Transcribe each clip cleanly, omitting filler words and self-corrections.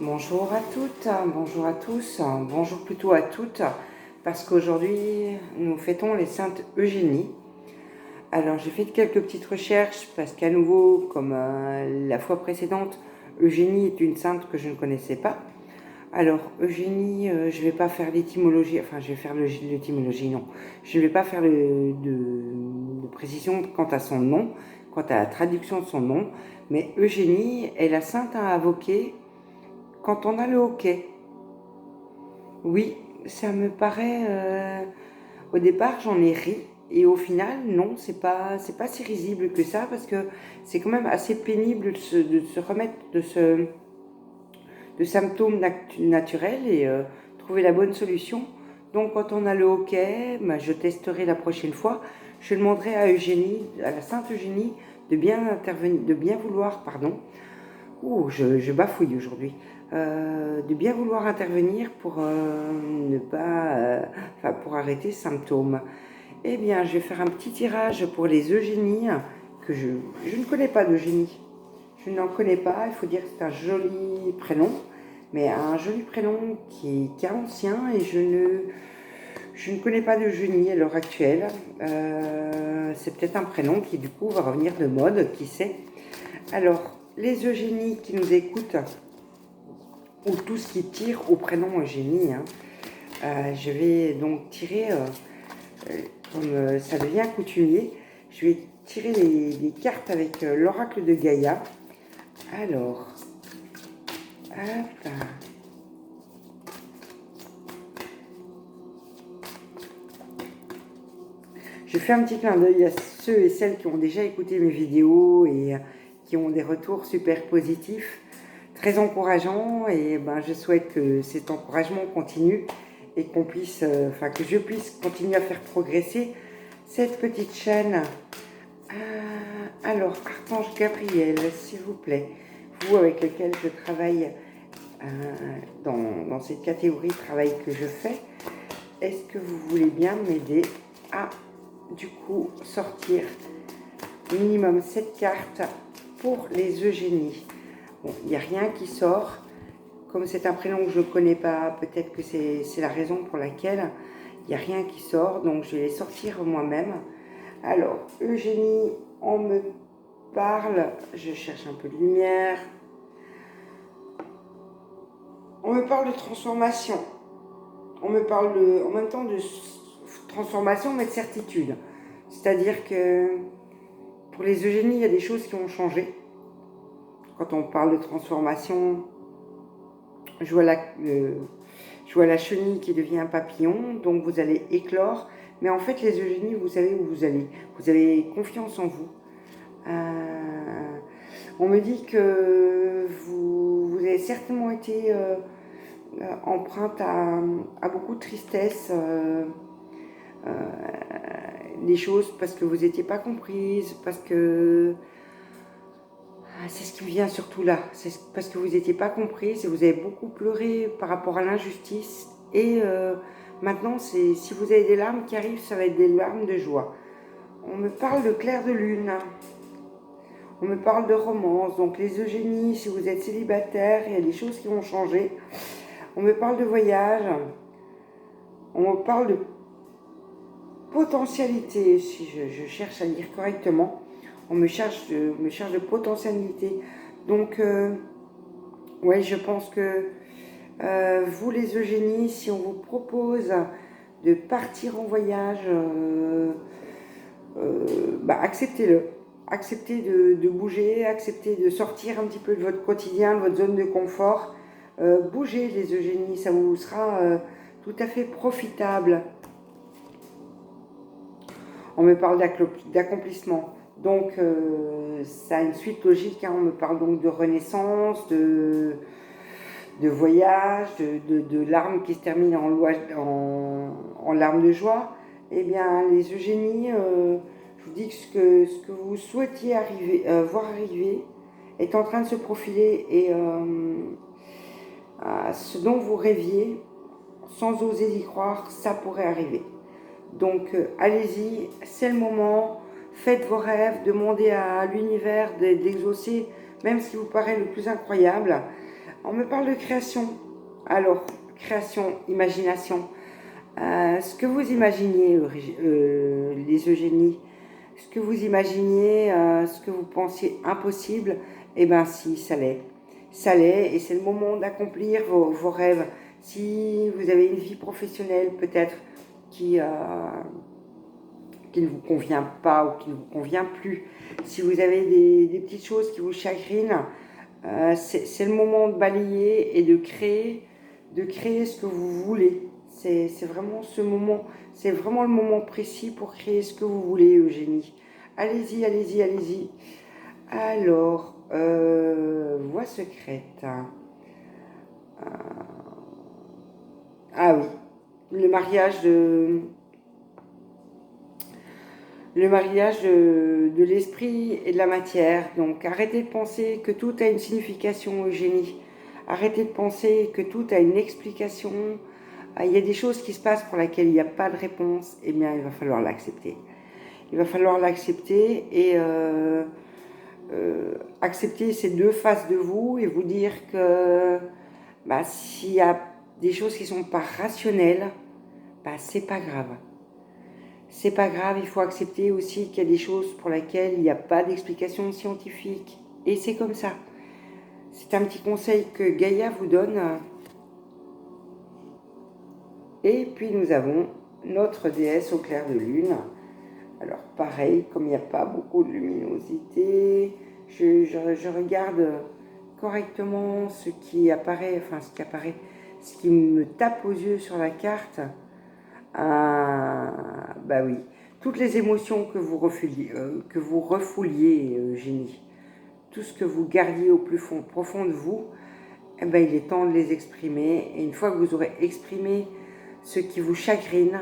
Bonjour à toutes, bonjour à tous, bonjour plutôt à toutes, parce qu'aujourd'hui nous fêtons les saintes Eugénie. Alors j'ai fait quelques petites recherches parce qu'à nouveau, comme la fois précédente, Eugénie est une sainte que je ne connaissais pas. Alors Eugénie, je ne vais pas faire l'étymologie, enfin je vais faire l'étymologie, non. Je ne vais pas faire de précision quant à son nom, quant à la traduction de son nom, mais Eugénie est la sainte à invoquer quand on a le hoquet. Oui, ça me paraît. Au départ, j'en ai ri. Et au final, non, c'est pas si risible que ça, parce que c'est quand même assez pénible de se remettre de symptômes naturels et trouver la bonne solution. Donc, quand on a le hoquet, je testerai la prochaine fois. Je demanderai à Eugénie, à la Sainte Eugénie, de bien intervenir, de bien vouloir, pardon. Ouh, je bafouille aujourd'hui. De bien vouloir intervenir pour ne pas, enfin pour arrêter ce symptôme. Eh bien, je vais faire un petit tirage pour les Eugénies que je ne connais pas d'Eugénie. Je n'en connais pas. Il faut dire que c'est un joli prénom, mais un joli prénom qui est ancien et je ne connais pas d'Eugénie à l'heure actuelle. C'est peut-être un prénom qui du coup va revenir de mode, qui sait. Alors, les Eugénies qui nous écoutent, ou tout ce qui tire au prénom Eugénie, je vais donc tirer, comme ça devient coutumier, je vais tirer les cartes avec l'oracle de Gaïa. Alors, hop. Je fais un petit clin d'œil à ceux et celles qui ont déjà écouté mes vidéos et qui ont des retours super positifs, très encourageants, et je souhaite que cet encouragement continue et qu'on puisse, que je puisse continuer à faire progresser cette petite chaîne. Alors, Archange Gabriel, s'il vous plaît, vous avec lequel je travaille dans cette catégorie de travail que je fais, est-ce que vous voulez bien m'aider à, du coup, sortir minimum 7 cartes pour les Eugénies? Bon, il n'y a rien qui sort. Comme c'est un prénom que je ne connais pas, peut-être que c'est la raison pour laquelle il n'y a rien qui sort, donc je vais les sortir moi-même. Alors, Eugénie, on me parle, je cherche un peu de lumière, on me parle de transformation, on me parle en même temps de transformation mais de certitude. C'est-à-dire que pour les Eugénies, il y a des choses qui ont changé. Quand on parle de transformation, je vois la chenille qui devient un papillon, donc vous allez éclore. Mais en fait, les Eugénies, vous savez où vous allez. Vous avez confiance en vous. On me dit que vous avez certainement été empreinte à beaucoup de tristesse, des choses parce que vous n'étiez pas comprise, parce que c'est ce qui me vient surtout là, c'est parce que vous n'étiez pas comprise et vous avez beaucoup pleuré par rapport à l'injustice. Et maintenant, si vous avez des larmes qui arrivent, ça va être des larmes de joie. On me parle de clair de lune, on me parle de romance, donc les Eugénies, si vous êtes célibataire, il y a des choses qui vont changer. On me parle de voyage, on me parle de potentialité, si je cherche à lire correctement, on me charge de potentialité. Donc, ouais, je pense que vous les Eugénies, si on vous propose de partir en voyage, acceptez-le. Acceptez de bouger, acceptez de sortir un petit peu de votre quotidien, de votre zone de confort. Bougez les Eugénies, ça vous sera tout à fait profitable. On me parle d'accomplissement. Donc, ça a une suite logique. On me parle donc de renaissance, de voyage, de larmes qui se terminent en larmes de joie. Eh bien, les Eugénies, je vous dis que ce que vous souhaitiez voir arriver est en train de se profiler et ce dont vous rêviez, sans oser y croire, ça pourrait arriver. Donc allez-y, c'est le moment, faites vos rêves, demandez à l'univers d'exaucer même ce qui vous paraît le plus incroyable. On me parle de création. Alors, création, imagination. Ce que vous imaginiez, les Eugénies, ce que vous imaginiez, ce que vous pensiez impossible, eh bien si, ça l'est. Ça l'est et c'est le moment d'accomplir vos rêves. Si vous avez une vie professionnelle peut-être qui ne vous convient pas ou qui ne vous convient plus, si vous avez des petites choses qui vous chagrinent, c'est le moment de balayer et de créer ce que vous voulez. C'est vraiment ce moment, c'est vraiment le moment précis pour créer ce que vous voulez, Eugénie. Allez-y, allez-y, allez-y. Alors, voix secrète. Ah oui, le mariage de l'esprit et de la matière. Donc arrêtez de penser que tout a une signification, Eugénie. Arrêtez de penser que tout a une explication. Il y a des choses qui se passent pour lesquelles il n'y a pas de réponse. Eh bien, il va falloir l'accepter. Il va falloir l'accepter et accepter ces deux faces de vous et vous dire que s'il y a des choses qui ne sont pas rationnelles, c'est pas grave. C'est pas grave, il faut accepter aussi qu'il y a des choses pour lesquelles il n'y a pas d'explication scientifique. Et c'est comme ça. C'est un petit conseil que Gaïa vous donne. Et puis nous avons notre déesse au clair de lune. Alors pareil, comme il n'y a pas beaucoup de luminosité, je regarde correctement ce qui apparaît, ce qui me tape aux yeux sur la carte. Oui, toutes les émotions que vous refouliez, Eugénie, tout ce que vous gardiez au plus profond de vous, il est temps de les exprimer. Et une fois que vous aurez exprimé ce qui vous chagrine,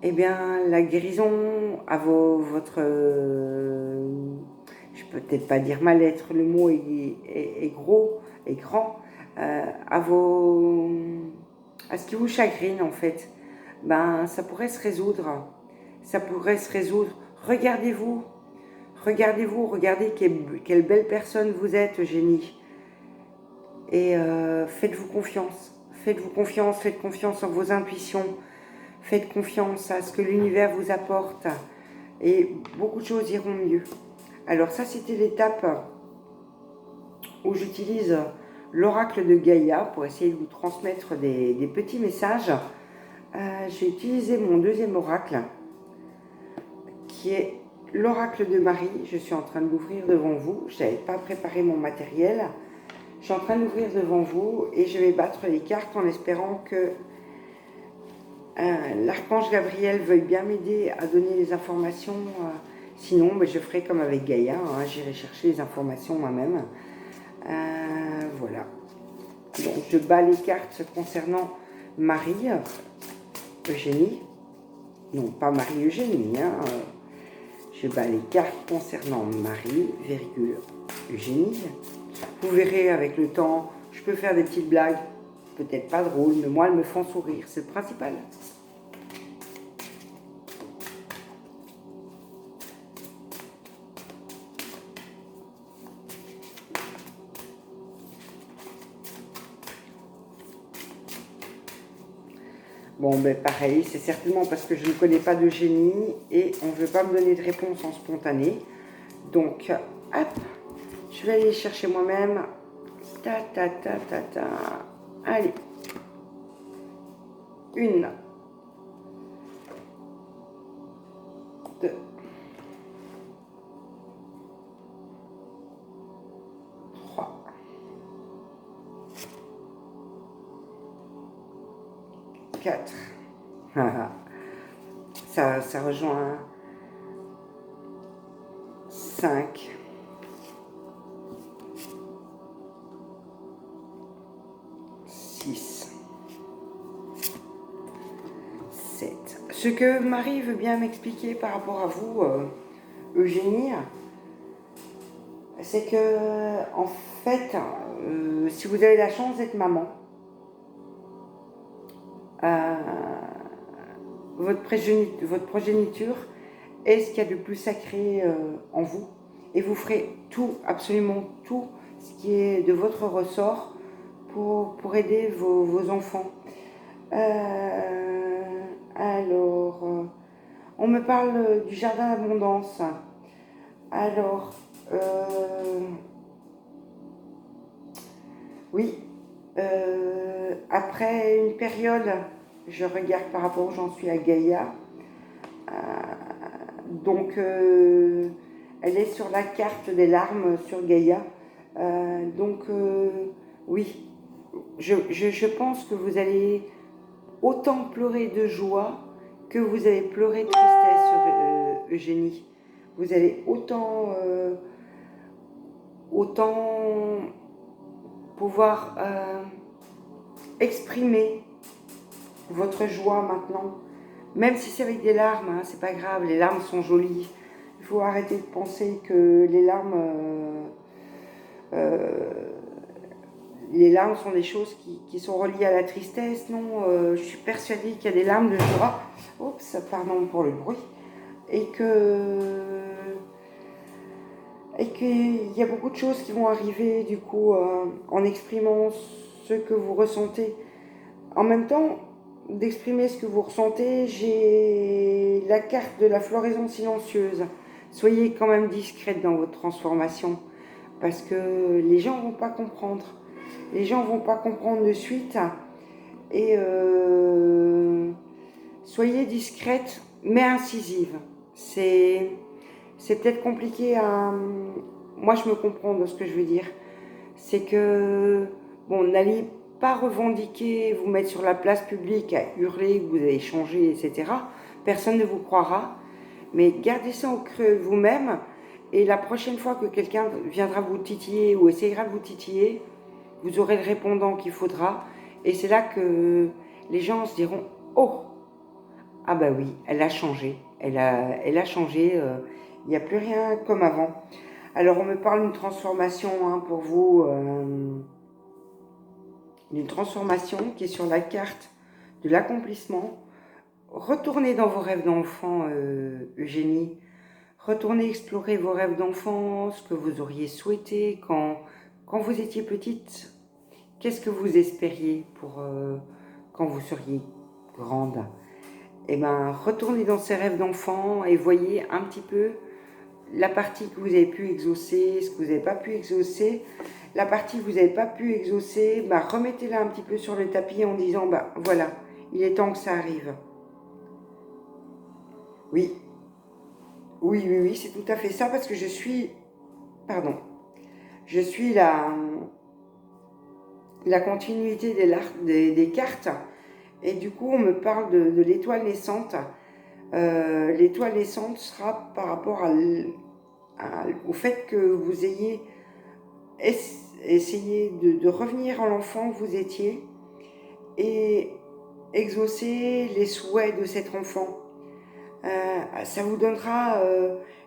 la guérison à votre... je peux peut-être pas dire mal-être, le mot est gros, est grand, à ce qui vous chagrine en fait, ça pourrait se résoudre. Ça pourrait se résoudre. Regardez-vous, regardez quelle belle personne vous êtes, Eugénie. Et faites-vous confiance. Faites confiance en vos intuitions. Faites confiance à ce que l'univers vous apporte. Et beaucoup de choses iront mieux. Alors ça, c'était l'étape où j'utilise l'oracle de Gaïa pour essayer de vous transmettre des petits messages. J'ai utilisé mon deuxième oracle, qui est l'oracle de Marie. Je suis en train de l'ouvrir devant vous. Je n'avais pas préparé mon matériel. Je suis en train de l'ouvrir devant vous et je vais battre les cartes en espérant que l'archange Gabriel veuille bien m'aider à donner les informations. Sinon, je ferai comme avec Gaïa. J'irai chercher les informations moi-même. Voilà. Donc, je bats les cartes concernant Marie. Eugénie, non pas Marie-Eugénie, je bats les cartes concernant Marie, Eugénie. Vous verrez avec le temps, je peux faire des petites blagues, peut-être pas drôles, mais moi elles me font sourire, c'est le principal. Bon, pareil, c'est certainement parce que je ne connais pas d'Eugénie et on ne veut pas me donner de réponse en spontané. Donc, hop, je vais aller chercher moi-même. Allez. 1, 2, 3, 4. Ça rejoint 5. 6. 7. Ce que Marie veut bien m'expliquer par rapport à vous, Eugénie, c'est que, en fait, si vous avez la chance d'être maman, votre progéniture est ce qu'il y a de plus sacré en vous. Et vous ferez tout, absolument tout, ce qui est de votre ressort pour aider vos enfants. Alors, on me parle du jardin d'abondance. Alors, oui, après une période, je regarde par rapport où j'en suis à Gaïa. Donc, elle est sur la carte des larmes sur Gaïa. Oui, je pense que vous allez autant pleurer de joie que vous allez pleurer de tristesse, Eugénie. Vous allez autant pouvoir exprimer votre joie maintenant. Même si c'est avec des larmes, hein, c'est pas grave, les larmes sont jolies. Il faut arrêter de penser que les larmes sont des choses qui sont reliées à la tristesse. Non, je suis persuadée qu'il y a des larmes de joie. Oups, pardon pour le bruit. Et qu'il y a beaucoup de choses qui vont arriver du coup en exprimant ce que vous ressentez. En même temps d'exprimer ce que vous ressentez, j'ai la carte de la floraison silencieuse. Soyez quand même discrète dans votre transformation parce que les gens ne vont pas comprendre. Les gens ne vont pas comprendre de suite et soyez discrète mais incisive. C'est peut-être compliqué à... Moi, je me comprends de ce que je veux dire. C'est que, bon, n'allez pas revendiquer, vous mettre sur la place publique à hurler que vous avez changé, etc. Personne ne vous croira. Mais gardez ça au creux vous-même. Et la prochaine fois que quelqu'un viendra vous titiller ou essayera de vous titiller, vous aurez le répondant qu'il faudra. Et c'est là que les gens se diront « Oh, ah bah oui, elle a changé. Elle a changé. Il n'y a plus rien comme avant. » Alors on me parle d'une transformation pour vous, d'une transformation qui est sur la carte de l'accomplissement. Retournez dans vos rêves d'enfant, Eugénie. Retournez explorer vos rêves d'enfant, ce que vous auriez souhaité quand vous étiez petite. Qu'est-ce que vous espériez pour quand vous seriez grande? Eh bien, retournez dans ces rêves d'enfant et voyez un petit peu la partie que vous avez pu exaucer, ce que vous n'avez pas pu exaucer. La partie que vous n'avez pas pu exaucer, remettez-la un petit peu sur le tapis en disant, voilà, il est temps que ça arrive. Oui, oui, c'est tout à fait ça, parce que je suis la continuité des cartes, et du coup, on me parle de l'étoile naissante. L'étoile naissante sera par rapport au fait que vous ayez essayé de revenir à l'enfant que vous étiez et exaucer les souhaits de cet enfant. Ça vous donnera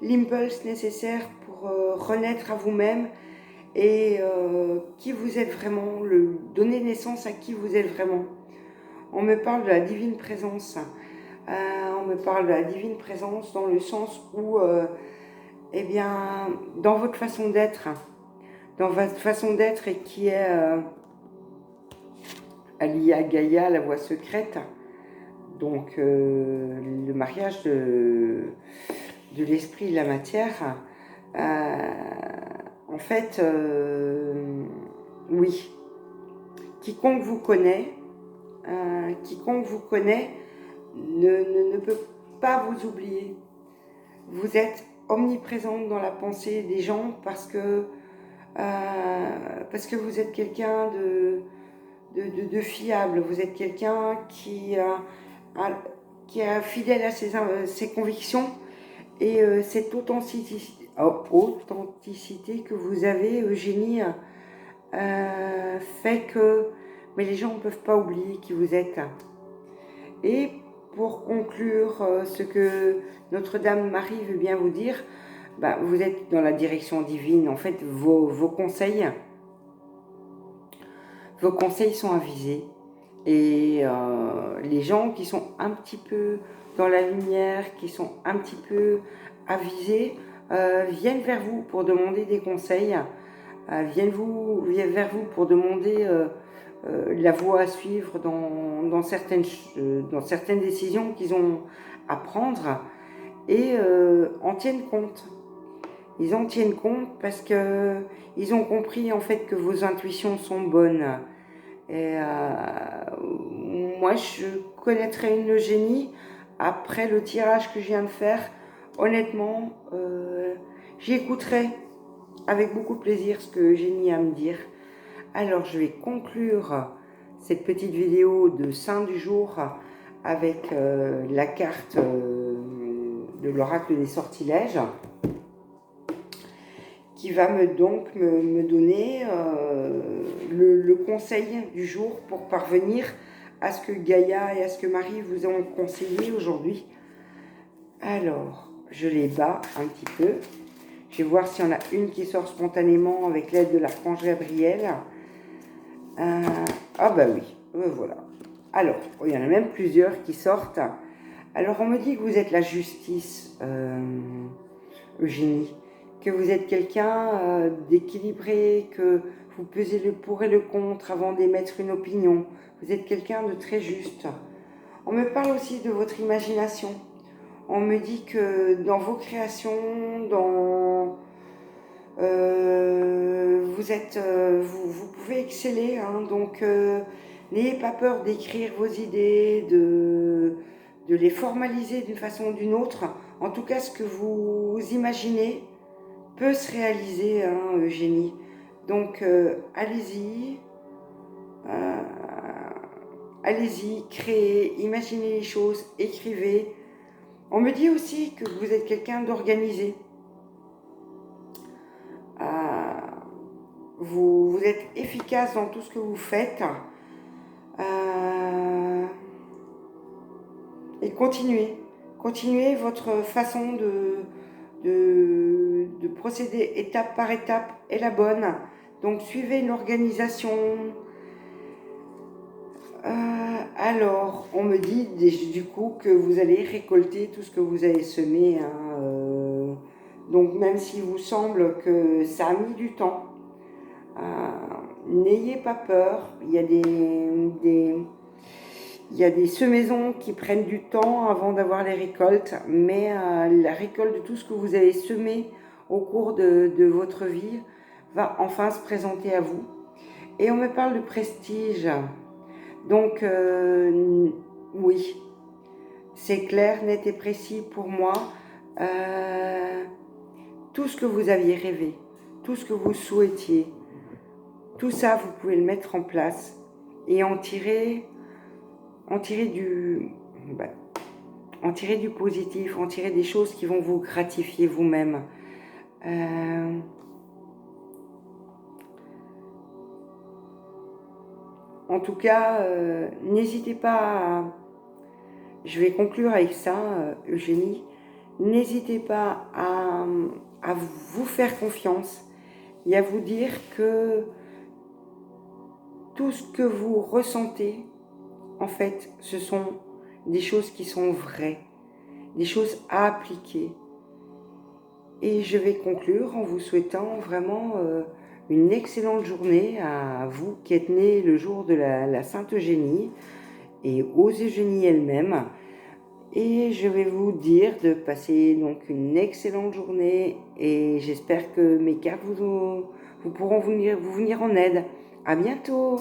l'impulse nécessaire pour renaître à vous-même et qui vous êtes vraiment, donner naissance à qui vous êtes vraiment. On me parle de la divine présence. On me parle de la divine présence dans le sens où, dans votre façon d'être, et qui est liée à Gaïa, la voie secrète, donc le mariage de l'esprit et de la matière, en fait, oui, quiconque vous connaît ne peut pas vous oublier. Vous êtes omniprésente dans la pensée des gens parce que vous êtes quelqu'un de fiable, vous êtes quelqu'un qui est fidèle à ses convictions et cette authenticité que vous avez, Eugénie, fait que les gens ne peuvent pas oublier qui vous êtes. Et pour conclure ce que Notre-Dame Marie veut bien vous dire, vous êtes dans la direction divine. En fait, vos conseils sont avisés. Et les gens qui sont un petit peu dans la lumière, qui sont un petit peu avisés, viennent vers vous pour demander des conseils. viennent vers vous pour demander la voie à suivre dans certaines décisions qu'ils ont à prendre et en tiennent compte. Ils en tiennent compte parce qu'ils ont compris en fait que vos intuitions sont bonnes. Et moi, je connaîtrais une Eugénie après le tirage que je viens de faire. Honnêtement, j'y écouterai avec beaucoup de plaisir ce que Eugénie a à me dire. Alors, je vais conclure cette petite vidéo de Saint du jour avec la carte de l'oracle des sortilèges qui va me donner le conseil du jour pour parvenir à ce que Gaïa et à ce que Marie vous ont conseillé aujourd'hui. Alors, je les bats un petit peu. Je vais voir s'il y en a une qui sort spontanément avec l'aide de l'archange Gabriel. Ah bah oui, voilà. Alors, il y en a même plusieurs qui sortent. Alors, on me dit que vous êtes la justice, Eugénie, que vous êtes quelqu'un d'équilibré, que vous pesez le pour et le contre avant d'émettre une opinion. Vous êtes quelqu'un de très juste. On me parle aussi de votre imagination. On me dit que dans vos créations, vous pouvez exceller, hein, donc n'ayez pas peur d'écrire vos idées, de les formaliser d'une façon ou d'une autre. En tout cas, ce que vous imaginez peut se réaliser, hein, Eugénie. Donc allez-y, allez-y, créez, imaginez les choses, écrivez. On me dit aussi que vous êtes quelqu'un d'organisé. Vous êtes efficace dans tout ce que vous faites. Et continuez votre façon de procéder étape par étape est la bonne. Donc suivez une organisation. Alors, on me dit du coup que vous allez récolter tout ce que vous avez semé. Hein, donc même s'il vous semble que ça a mis du temps, n'ayez pas peur. Il y a des semaisons qui prennent du temps avant d'avoir les récoltes, mais la récolte de tout ce que vous avez semé au cours de votre vie va enfin se présenter à vous. Et on me parle de prestige. Donc, oui, c'est clair, net et précis pour moi. Tout ce que vous aviez rêvé, tout ce que vous souhaitiez, tout ça, vous pouvez le mettre en place et en tirer du positif, en tirer des choses qui vont vous gratifier vous-même. En tout cas, n'hésitez pas je vais conclure avec ça, Eugénie. N'hésitez pas à vous faire confiance et à vous dire que tout ce que vous ressentez, en fait, ce sont des choses qui sont vraies, des choses à appliquer. Et je vais conclure en vous souhaitant vraiment une excellente journée à vous qui êtes nés le jour de la Sainte Eugénie et aux Eugénies elles-mêmes. Et je vais vous dire de passer donc une excellente journée et j'espère que mes cartes vous pourront vous venir en aide. À bientôt!